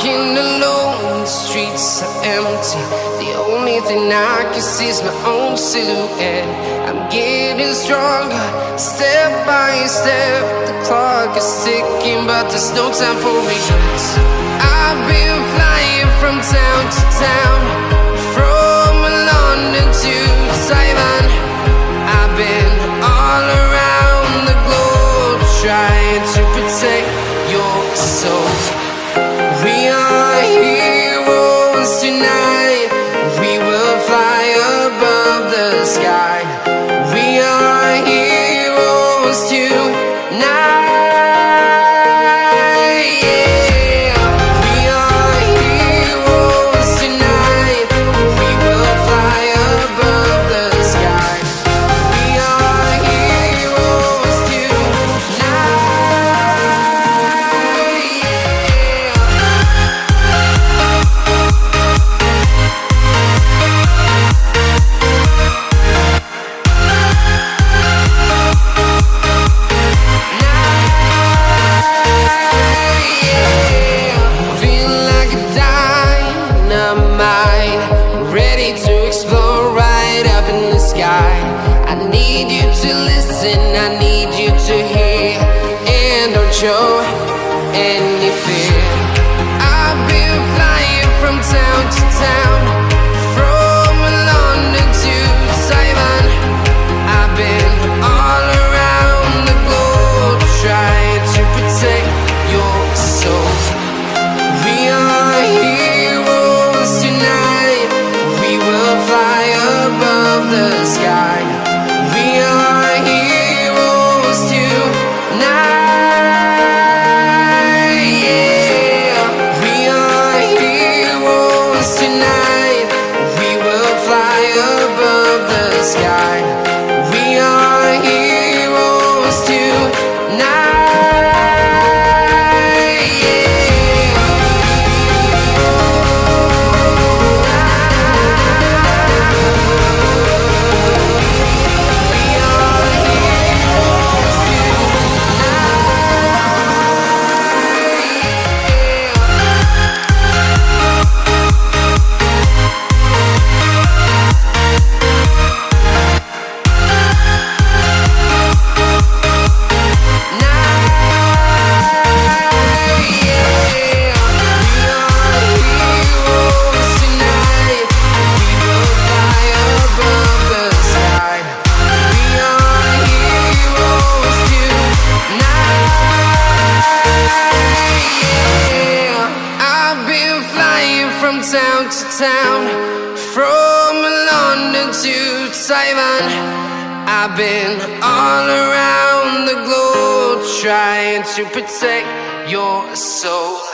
walking alone, the streets are empty. The only thing I can see is my own silhouette. I'm getting stronger, step by step. The clock is ticking, but there's no time for regrets. I've been flying from town to town, from London to Taiwan. I've been all around the globe, trying to protect your soul. We are heroes tonight. We will fly above the sky. We are heroes tonight. Yeah. We are heroes tonight. We will fly above the sky. We are heroes ready to explore right up in the sky. I need you to listen, I need you to hear, and don't show any fear. I've been flying from town to town, from London to Taiwan. I've been all around the globe, trying to protect your soul. We are heroes tonight. We will fly above the sky. We are heroes tonight. Yeah. We are heroes tonight. We will fly above the sky. We are heroes tonight. From town to town, from London to Taiwan. I've been all around the globe, trying to protect your soul.